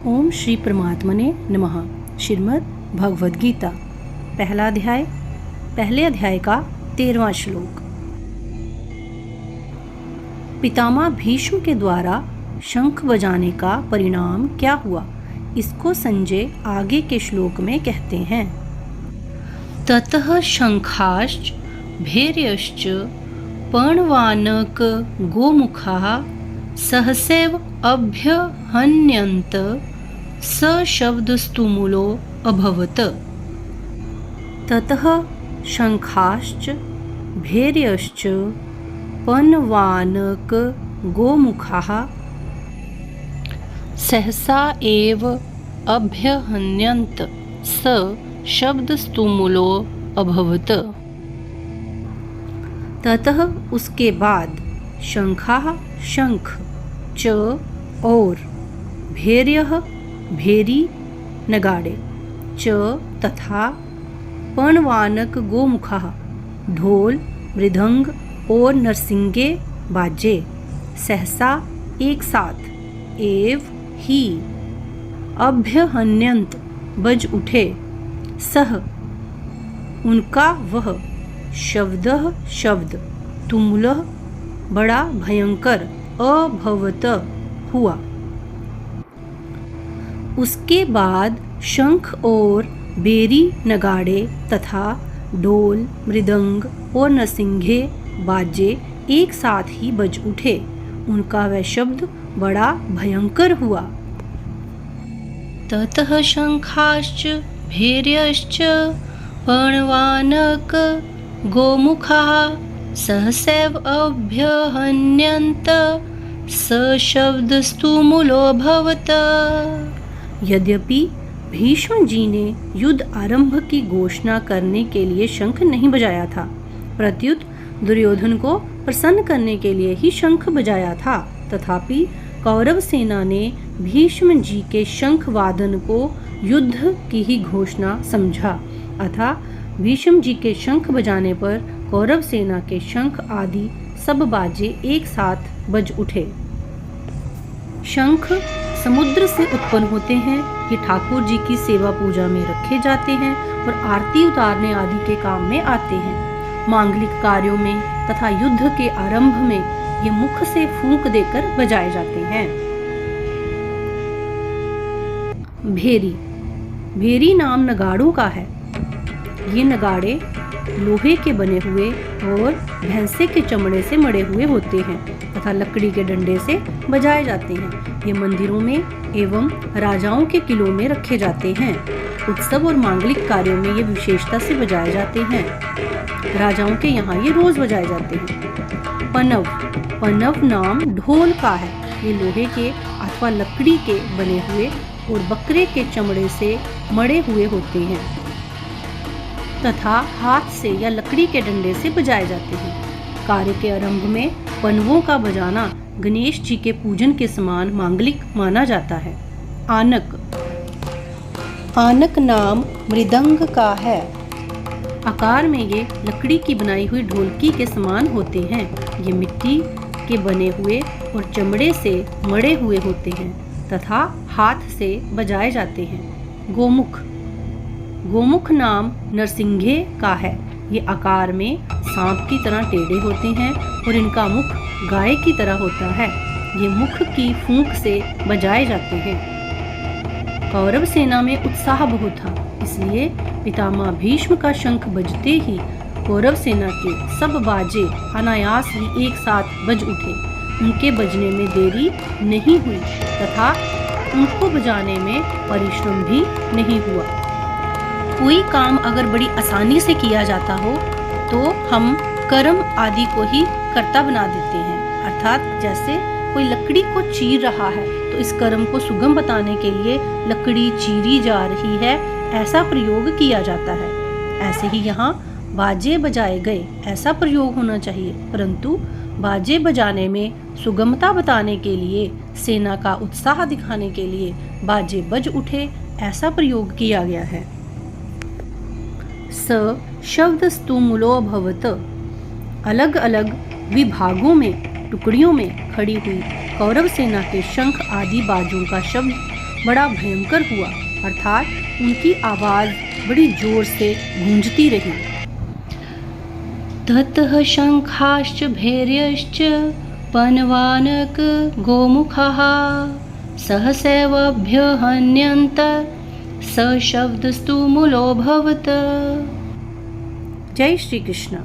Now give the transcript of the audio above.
ओम श्री परमात्मने नमः। श्रीमद् भगवद गीता पहला अध्याय, पहले अध्याय का 13वां श्लोक। पितामह भीष्म के द्वारा शंख बजाने का परिणाम क्या हुआ, इसको संजय आगे के श्लोक में कहते हैं। ततः शंखाश्च भैर्यश्च पर्णवानक गोमुखाः सहसैव अभ्यहन्यन्त सशब्दस्तुमुलो अभवत्। ततः शंखाश्च भैर्यश्च पर्णवानक गोमुखाः सहसा एव अभ्यहन्यन्त स शब्दस्तुमुलो अभवत्। ततः उसके बाद शंखाः शंख, च और भैर्यः भेरी नगाड़े, च तथा पर्णवानक गोमुखाः ढोल मृदंग और नरसिंगे बाजे सहसा एक साथ एव ही अभ्यहन्यंत बज उठे सह उनका वह शब्दः शब्द तुमुलः बड़ा भयंकर अभवत हुआ। उसके बाद शंख और बेरी नगाड़े तथा ढोल मृदंग और नरसिंगे बाजे एक साथ ही बज उठे, उनका वह शब्द बड़ा भयंकर हुआ। ततः शंखाश्च भैर्यश्च पर्णवानक गोमुखाः सहसैव अभ्यहन्यन्त सशब्दस्तुमुलोऽभवत्। यद्यपि भीष्म जी ने युद्ध आरंभ की घोषणा करने के लिए शंख नहीं बजाया था, प्रत्युत दुर्योधन को प्रसन्न करने के लिए ही शंख बजाया था, तथापि कौरव सेना ने भीष्म जी के शंख वादन को युद्ध की ही घोषणा समझा, अतः भीष्म जी के शंख बजाने पर कौरव सेना के शंख आदि सब बाजे एक साथ बज उठे। शंख समुद्र से उत्पन्न होते हैं। ये ठाकुर जी की सेवा पूजा में रखे जाते हैं और आरती उतारने आदि के काम में आते हैं। मांगलिक कार्यों में तथा युद्ध के आरंभ में ये मुख से फूंक देकर बजाए जाते हैं। भेरी, भेरी नाम नगाड़ों का है। ये नगाड़े लोहे के बने हुए और भैंसे के चमड़े से मड़े हुए होते हैं तथा लकड़ी के डंडे से बजाए जाते हैं। ये मंदिरों में एवं राजाओं के किलों में रखे जाते हैं। उत्सव और मांगलिक कार्यों में ये विशेषता से बजाए जाते हैं। राजाओं के यहाँ ये रोज बजाए जाते हैं। पनव, पनव नाम ढोल का है। ये लोहे के अथवा लकड़ी के बने हुए और बकरे के चमड़े से मड़े हुए होते हैं तथा हाथ से या लकड़ी के डंडे से बजाए जाते हैं। कार्य के आरंभ में पनवों का बजाना गणेश जी के पूजन के समान मांगलिक माना जाता है। आनक, आनक नाम मृदंग का है। आकार में ये लकड़ी की बनाई हुई ढोलकी के समान होते हैं। ये मिट्टी के बने हुए और चमड़े से मड़े हुए होते हैं तथा हाथ से बजाए जाते हैं। गोमुख, गोमुख नाम नरसिंगे का है। ये आकार में सांप की तरह टेढ़े होते हैं और इनका मुख गाय की तरह होता है। ये मुख की फूंक से बजाए जाते हैं। कौरव सेना में उत्साह बहुत था, इसलिए पितामह भीष्म का शंख बजते ही कौरव सेना के सब बाजे अनायास ही एक साथ बज उठे। उनके बजने में देरी नहीं हुई तथा उनको बजाने में परिश्रम भी नहीं हुआ। कोई काम अगर बड़ी आसानी से किया जाता हो तो हम कर्म आदि को ही कर्ता बना देते हैं, अर्थात जैसे कोई लकड़ी को चीर रहा है तो इस कर्म को सुगम बताने के लिए लकड़ी चीरी जा रही है, ऐसा प्रयोग किया जाता है। ऐसे ही यहाँ बाजे बजाए गए, ऐसा प्रयोग होना चाहिए, परंतु बाजे बजाने में सुगमता बताने के लिए, सेना का उत्साह दिखाने के लिए बाजे बज उठे, ऐसा प्रयोग किया गया है। स शब्दस्तुमुलो भवत, अलग अलग विभागों में टुकड़ियों में खड़ी हुई कौरव सेना के शंख आदि बाजों का शब्द बड़ा भयंकर हुआ, अर्थात उनकी आवाज़ बड़ी जोर से गूंजती रही। ततः शंखाश्च भैर्यश्च पनवानक गोमुखाः सहसैवभ्यहन्यन्त सशब्दस्तु मूलोऽभवत्। जय श्री कृष्ण।